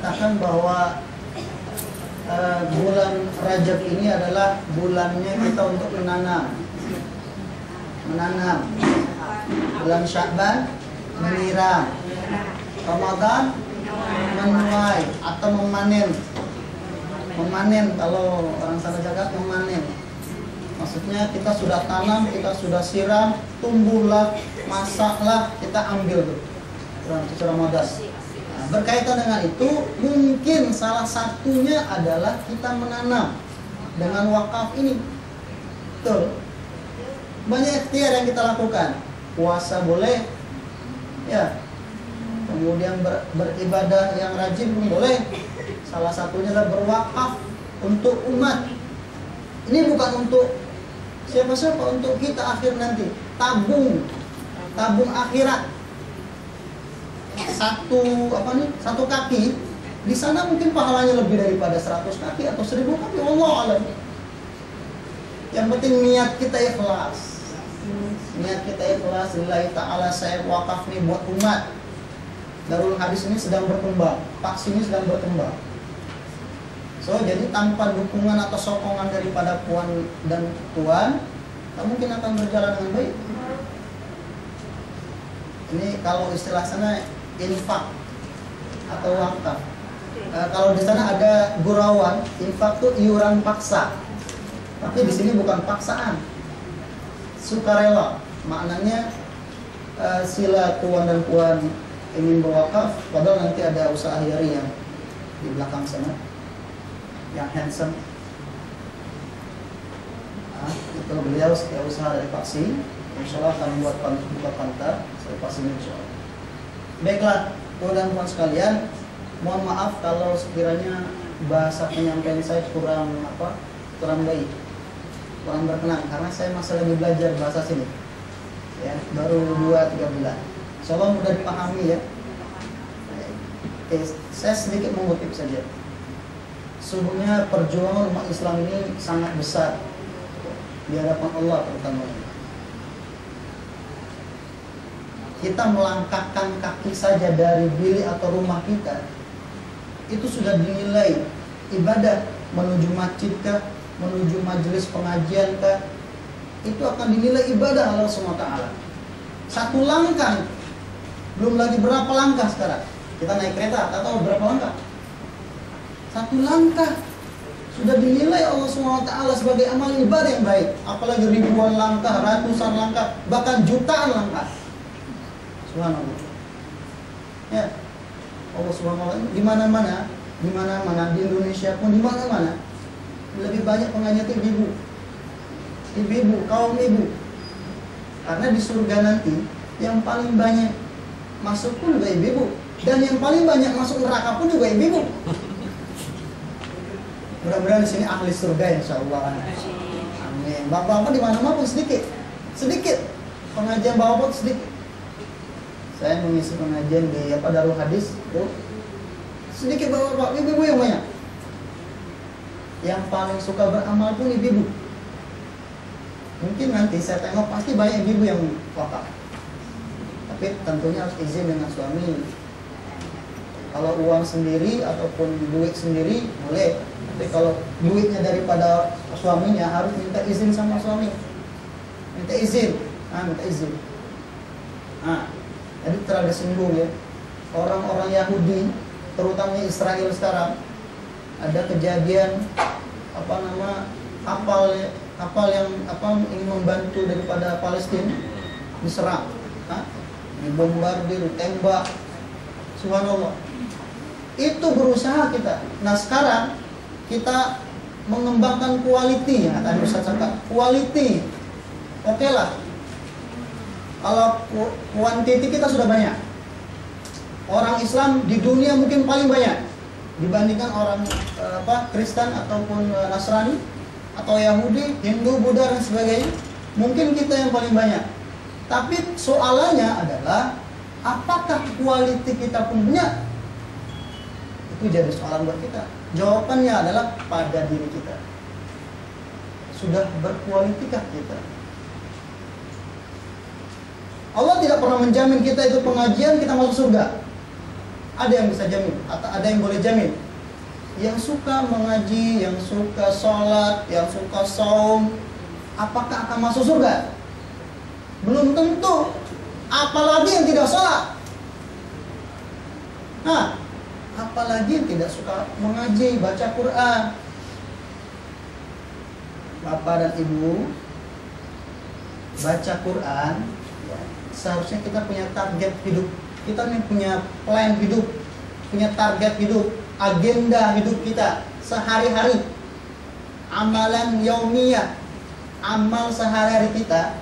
mengatakan bahwa bulan Rajab ini adalah bulannya kita untuk menanam. Bulan Sya'ban menyiram, Ramadan menuai atau memanen. Kalau orang sana Jakarta memanen. Maksudnya kita sudah tanam, kita sudah siram, tumbuhlah, masaklah, kita ambil tuh dalam suci Ramadan. Nah, berkaitan dengan itu, mungkin salah satunya adalah kita menanam dengan wakaf ini. Betul. Banyak ikhtiar yang kita lakukan. Puasa boleh, ya. Kemudian beribadah yang rajin pun boleh. Salah satunya adalah berwakaf untuk umat. Ini bukan untuk siapa-siapa, untuk kita akhir nanti. Tabung akhirat. Satu kaki di sana mungkin pahalanya lebih daripada 100 kaki atau 1000 kaki. Allah alam. Yang penting niat kita ikhlas. Lillahi ta'ala, saya wakaf nih buat umat. Darul Hadis ini sedang berkembang, vaksin ini sedang berkembang. Jadi tanpa dukungan atau sokongan daripada puan dan tuan, tak mungkin akan berjalan dengan baik. Ini kalau istilah sana infak atau wakaf. Kalau di sana ada gurauan, infak itu iuran paksa. Tapi di sini bukan paksaan, sukarela. Maknanya sila tuan dan puan ingin berwakaf, padahal nanti ada usaha hari yang di belakang sana, yang handsome. Itu beliau setiap usaha dari vaksin, insya Allah akan buka pantar dari vaksin insya Allah. Baiklah, tuan dan puan sekalian, mohon maaf kalau sekiranya bahasa penyampaian saya kurang baik, kurang berkenan, karena saya masih lagi belajar bahasa sini, ya, baru 2-3 bulan. Insya Allah mudah dipahami ya. Oke, saya sedikit mengutip saja. Sungguhnya perjuangan umat Islam ini sangat besar di hadapan Allah terutama. Kita melangkahkan kaki saja dari bilik atau rumah kita, itu sudah dinilai ibadah. Menuju masjid kah, menuju majelis pengajian kah, itu akan dinilai ibadah Allah SWT. Satu langkah, belum lagi berapa langkah sekarang. Kita naik kereta, tak tahu berapa langkah. Satu langkah sudah dinilai Allah SWT sebagai amal ibadah yang baik. Apalagi ribuan langkah, ratusan langkah, bahkan jutaan langkah. Subhanallah. Ya, Allah SWT di mana-mana, di Indonesia pun di mana-mana lebih banyak pengajian itu ibu-ibu, kaum ibu. Karena di surga nanti yang paling banyak masuk pun juga ibu-ibu, dan yang paling banyak masuk neraka pun juga ibu-ibu. Mudah-mudahan di sini ahli surga insyaallah. Amin. Bapak-bapak di mana-mana pun sedikit pengajian bapak sedikit. Saya mengisi pengajian di Darul Hadis itu sedikit bapak-bapak, ibu-ibu yang banyak. Yang paling suka beramal pun ibu-ibu. Mungkin nanti saya tengok pasti banyak ibu yang wakaf. Tapi tentunya harus izin dengan suami. Kalau uang sendiri ataupun duit sendiri boleh. Tapi kalau duitnya daripada suaminya harus minta izin sama suami. Minta izin. Jadi terlalu disinggung ya. Orang-orang Yahudi, terutama Israel sekarang, ada kejadian kapal yang ingin membantu daripada Palestina diserang, dibombardir, ditembak. Subhanallah. Itu berusaha kita. Nah sekarang kita mengembangkan quality ya, tadi Ustaz cakap quality. Oke lah. Kalau quantity kita sudah banyak. Orang Islam di dunia mungkin paling banyak dibandingkan orang Kristen ataupun Nasrani atau Yahudi, Hindu, Buddha dan sebagainya. Mungkin kita yang paling banyak. Tapi soalannya adalah apakah quality kita punya? Itu jadi soalan buat kita. Jawabannya adalah pada diri kita. Sudah berkualitikah kita? Allah tidak pernah menjamin kita itu pengajian kita masuk surga. Ada yang bisa jamin, atau ada yang boleh jamin. Yang suka mengaji, yang suka sholat, yang suka saum, apakah akan masuk surga? Belum tentu. Apalagi yang tidak sholat. Nah, apalagi yang tidak suka mengaji, baca Quran. Bapak dan Ibu, baca Quran, seharusnya kita punya target hidup. Kita nih punya plan hidup, punya target hidup, agenda hidup kita sehari-hari. Amalan yaumiyah, amal sehari-hari kita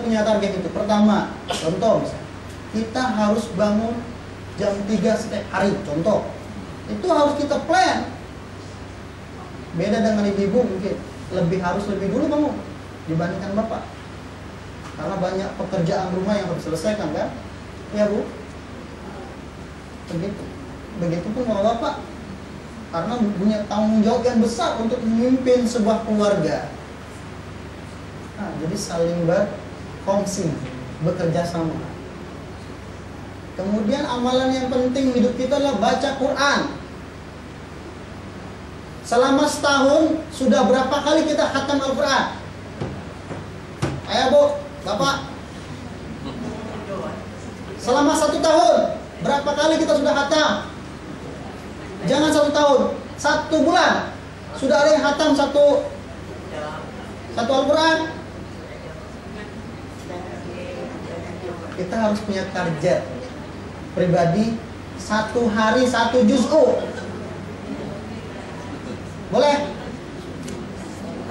punya target itu. Pertama, contoh misalnya, kita harus bangun jam 3 setiap hari, contoh. Itu harus kita plan. Beda dengan ibu-ibu mungkin harus lebih dulu bangun dibandingkan bapak. Karena banyak pekerjaan rumah yang harus diselesaikan kan? Ya Bu? Begitupun kalau bapak. Karena punya tanggung jawab yang besar untuk memimpin sebuah keluarga. Nah, jadi saling berkongsi, bekerja sama. Kemudian amalan yang penting hidup kita adalah baca Quran. Selama setahun sudah berapa kali kita khatam Al-Quran? Ayo Bu, Bapak. Selama 1 tahun berapa kali kita sudah khatam? Jangan 1 tahun, 1 bulan sudah ada yang khatam satu Al-Quran. Kita harus punya target pribadi, 1 hari 1 juz'u. Boleh?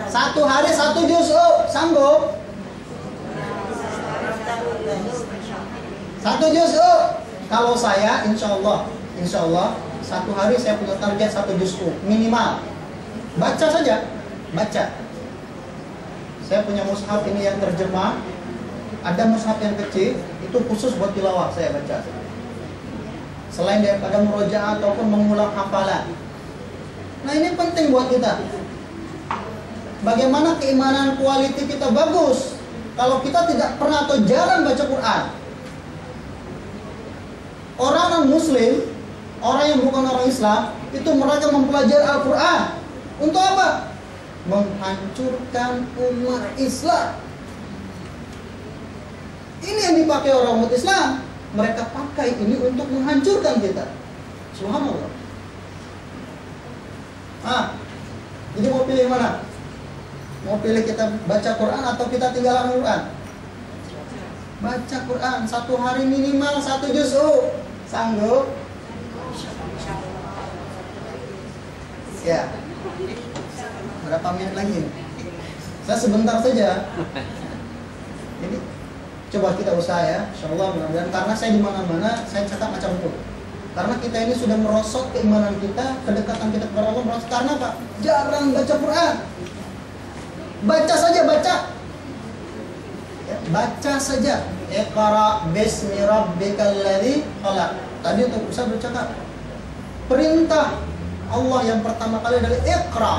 1 hari 1 juz'u, sanggup? 1 juz'u. Kalau saya, insya Allah 1 hari saya punya target 1 juz'u minimal. Baca saja, baca. Saya punya mushaf ini yang terjemah. Ada mushaf yang kecil, itu khusus buat tilawah saya baca. Selain daripada murojaah ataupun mengulang hafalan. Nah, ini penting buat kita. Bagaimana keimanan kualiti kita bagus kalau kita tidak pernah atau jarang baca Quran. Orang non-muslim, orang yang bukan orang Islam, itu mereka mempelajari Al-Quran. Untuk apa? Menghancurkan umat Islam. Ini yang dipakai orang umat Islam. Mereka pakai ini untuk menghancurkan kita. Subhanallah. Jadi mau pilih mana? Mau pilih kita baca Quran atau kita tinggalkan Quran? Baca Quran 1 hari minimal 1 juz'u. Sanggup? Ya. Berapa menit lagi? Saya sebentar saja. Jadi coba kita usaha ya, insyaallah mudah-mudahan. Karena saya di mana-mana saya catat macam itu. Karena kita ini sudah merosot keimanan kita, kedekatan kita kepada Allah merosot. Karena apa? Jarang baca Quran. Baca saja, baca. Ya, baca saja. Iqra bismi rabbikal ladzi khalaq. Tadi untuk Ustaz bercakap. Perintah Allah yang pertama kali adalah Iqra.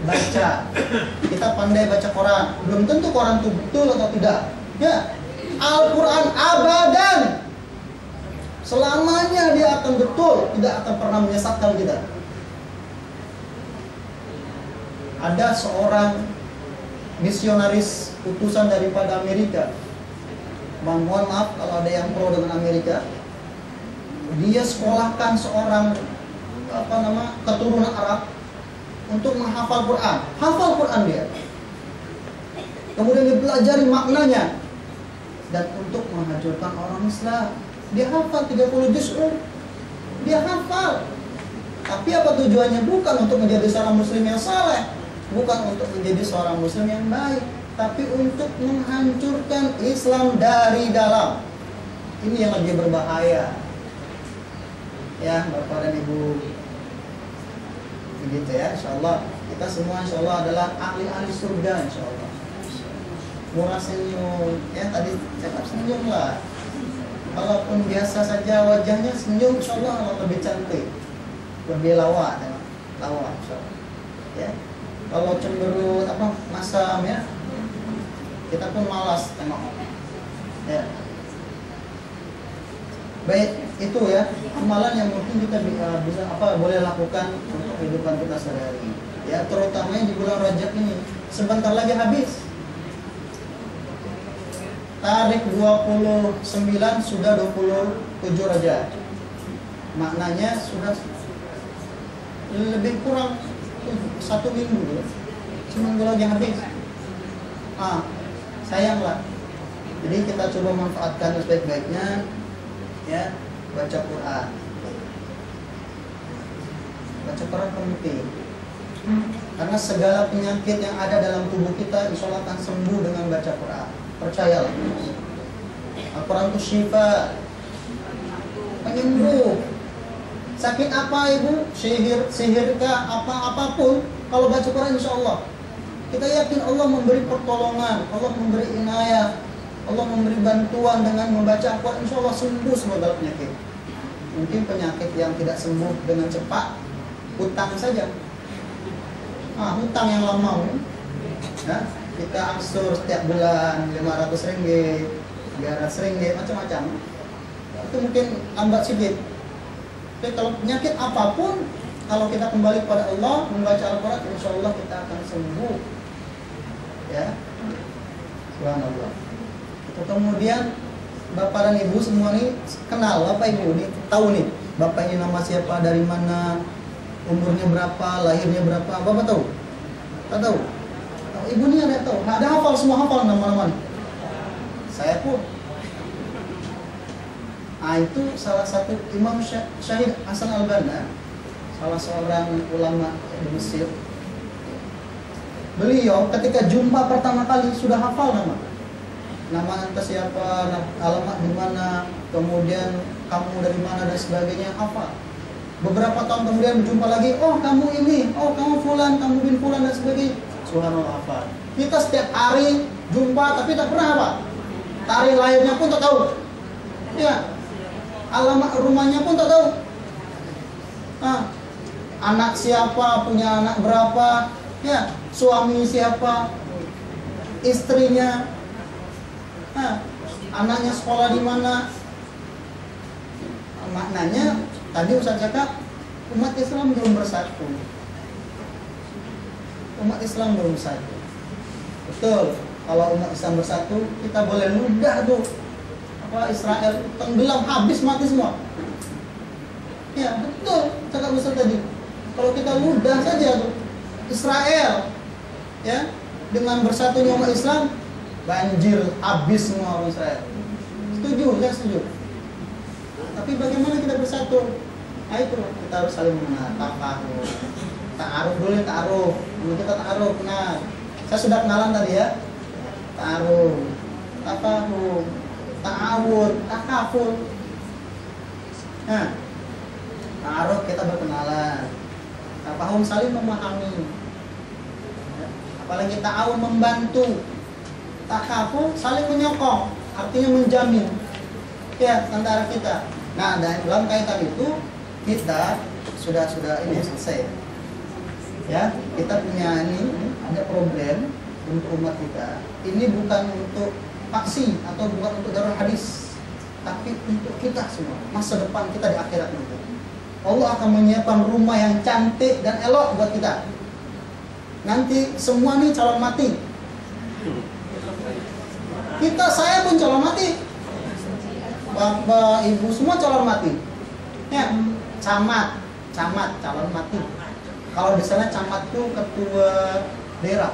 Baca. Kita pandai baca Quran. Belum tentu Quran itu betul atau tidak. Ya. Al-Quran abadan. Selamanya dia akan betul, tidak akan pernah menyesatkan kita. Ada seorang misionaris utusan daripada Amerika. Mohon maaf kalau ada yang pro dengan Amerika. Dia sekolahkan seorang keturunan Arab untuk menghafal Quran. Hafal Quran dia. Kemudian dipelajari maknanya. Dan untuk menghancurkan orang Islam. Dia hafal 30 juz'u. Dia hafal. Tapi apa tujuannya? Bukan untuk menjadi seorang muslim yang saleh, bukan untuk menjadi seorang muslim yang baik, tapi untuk menghancurkan Islam dari dalam. Ini yang lebih berbahaya. Ya, Bapak dan Ibu. Begitu ya, insyaallah. Kita semua insyaallah adalah ahli-ahli surga insyaallah. Murah senyum. Ya, tadi cakap senyum lah. Walaupun biasa saja wajahnya, senyum insyaallah lebih cantik, lebih lawa, insyaallah. Ya, kalau cemberut masam ya, kita pun malas tengok. Ya, baik. Itu ya amalan yang mungkin kita bisa boleh lakukan untuk kehidupan kita sehari-hari. Ya, terutama di bulan Rajab ini. Sebentar lagi habis. Tarik 29 sudah 27 Rajab. Maknanya sudah lebih kurang 1 minggu ya. Seminggu lagi habis. Sayanglah. Jadi kita coba manfaatkan sebaik-baiknya ya, baca Quran. Baca Quran penting. Karena segala penyakit yang ada dalam tubuh kita insya Allah akan sembuh dengan baca Quran. Percayalah. Al-Quran itu syifa, penyembuh. Sakit apa ibu? Sihirkah? Apapun. Kalau baca Quran insya Allah kita yakin Allah memberi pertolongan, Allah memberi inayah, Allah memberi bantuan dengan membaca Al-Quran. Insya Allah sembuh segala penyakit. Mungkin penyakit yang tidak sembuh dengan cepat, hutang saja. Hutang yang lama ya, kita angsur setiap bulan 500 ringgit, 300 ringgit, macam-macam. Itu mungkin lambat sedikit. Tapi kalau penyakit apapun, kalau kita kembali kepada Allah, membaca Al-Quran, insya Allah kita akan sembuh. Ya, subhanallah. Kemudian bapak dan ibu semua nih kenal bapak ibu nih, tahu nih bapak ini nama siapa, dari mana, umurnya berapa, lahirnya berapa, bapak tahu? Tak tahu? Ibu nih ada tahu? Ada hafal, semua hafal nama-nama. Saya pun. Itu salah satu Imam Syahid Hasan Al-Banna, salah seorang ulama di Mesir. Beliau ketika jumpa pertama kali sudah hafal nama anda siapa, alamat di mana, kemudian kamu dari mana dan sebagainya, hafal. Beberapa tahun kemudian berjumpa lagi, oh kamu ini, oh kamu fulan, kamu bin fulan dan sebagainya. Subhanallah, hafal. Kita setiap hari jumpa tapi tak pernah apa, tarikh lahirnya pun tak tahu. Ya, alamat rumahnya pun tak tahu. Anak siapa, punya anak berapa, ya, suami siapa, istrinya, anaknya sekolah di mana. Maknanya tadi Ustaz cakap, umat Islam belum bersatu. Umat Islam belum bersatu. Betul. Kalau umat Islam bersatu, kita boleh ludah tuh Israel tenggelam, habis, mati semua. Ya betul cakap Ustaz tadi. Kalau kita ludah saja tuh Israel, ya, dengan bersatunya umat Islam, banjir, habis semua orang Israel. Setuju, saya setuju. Tapi bagaimana kita bersatu? Itu kita harus saling mengenal, ta'aruf dulu, ta'aruf. Kita ta'aruf, kenal. Saya sudah kenalan tadi ya. Ta'aruf, ta'awud, takaful. Ta'aruf kita berkenalan. Tafahum saling memahami. Apalagi ta'awun membantu. Takaful saling menyokong, artinya menjamin. Ya, antara kita. Nah, dan dalam kaitan itu kita sudah ini selesai. Ya, kita punya ini ada problem untuk umat kita. Ini bukan untuk faksi atau bukan untuk darul hadis, tapi untuk kita semua, masa depan kita di akhirat nanti. Allah akan menyiapkan rumah yang cantik dan elok buat kita. Nanti semua nih calon mati. Saya pun calon mati. Bapak, ibu semua calon mati. Ya, camat calon mati. Kalau di sana camat itu ketua daerah,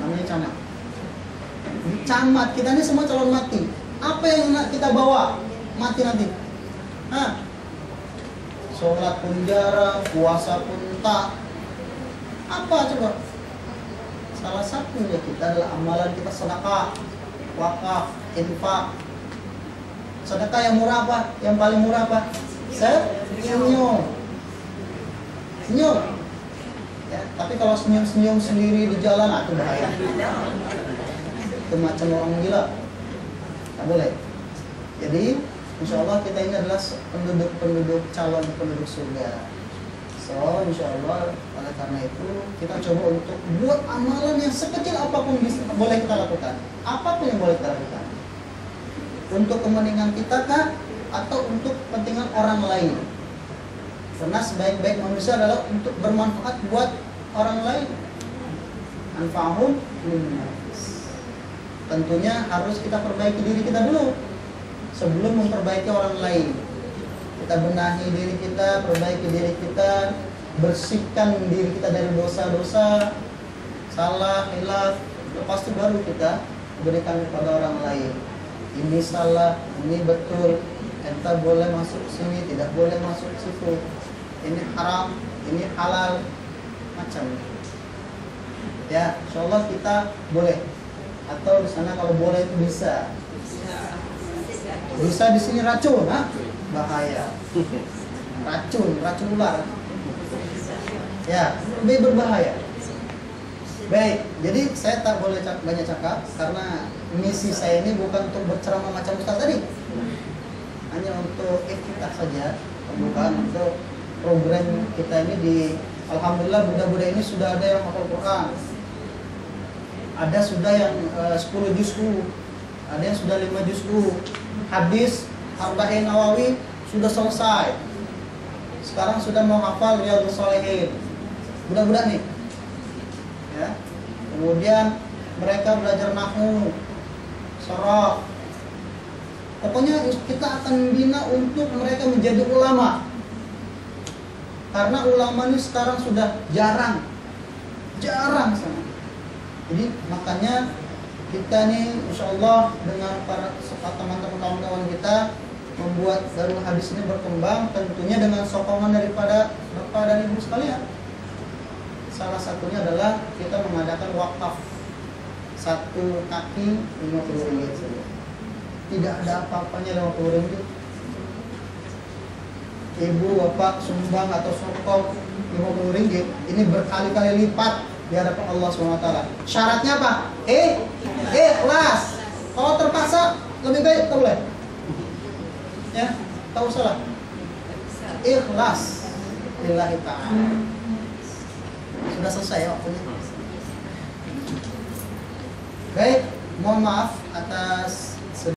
namanya camat. Camat kita ini semua calon mati. Apa yang kita bawa mati nanti? Sholat pun jarang, puasa pun tak. Apa coba? Salah satunya kita adalah amalan kita sedekah, wakaf, infak. Sedekah yang murah apa? Yang paling murah apa? Senyum. Ya, tapi kalau senyum sendiri di jalan, itu bahaya. Itu macam orang gila. Tak boleh. Jadi, insya Allah kita ini adalah calon penduduk surga. So, insya Allah, oleh karena itu kita coba untuk buat amalan yang sekecil apapun boleh kita lakukan. Apapun yang boleh kita lakukan. Untuk kepentingan kita kah? atau untuk kepentingan orang lain. Karena sebaik-baik manusia adalah untuk bermanfaat buat orang lain. Anfa'hum linnas. Tentunya harus kita perbaiki diri kita dulu sebelum memperbaiki orang lain. Kita benahi diri kita, perbaiki diri kita, bersihkan diri kita dari dosa-dosa, salah, hilaf. Lepas itu baru kita berikan kepada orang lain. Ini salah, ini betul, enta boleh masuk sini, tidak boleh masuk situ. Ini haram, ini halal, macam. Ya, insyaallah kita boleh. Atau di sana kalau boleh itu bisa. Bisa di sini racun, ha? Bahaya. Racun ular. Ya, lebih berbahaya. Baik, jadi saya tak boleh banyak cakap karena misi saya ini bukan untuk berceramah macam Ustaz tadi. Hanya untuk iftitah saja, bukan untuk program kita ini di alhamdulillah budak-budak ini sudah ada yang hafal Quran. Ada sudah yang 10 juz'u, ada yang sudah 5 juz'u. Hadis Arba'in Nawawi sudah selesai. Sekarang sudah mau hafal Riyadhus Shalihin. Budak-budak nih. Ya. Kemudian mereka belajar nahwu, sharaf. Pokoknya kita akan membina untuk mereka menjadi ulama. Karena ulama ini sekarang sudah jarang sama. Jadi makanya kita nih insyaallah dengan para teman-teman kawan-kawan kita membuat Darul Hadis ini berkembang tentunya dengan sokongan daripada Bapak dan Ibu sekalian. Salah satunya adalah kita mengadakan wakaf satu kaki 50 ringgit saja. Tidak ada apa-apanya 50 ringgit. Ibu, bapak sumbang atau sokong 50 ringgit, ini berkali-kali lipat di hadapan Allah SWT. Syaratnya apa? Ikhlas. Kalau terpaksa lebih baik tak boleh. Ya, tak usah lah. Ikhlas lillahi ta'ala. Sudah selesai ya waktunya. Baik, mohon maaf atas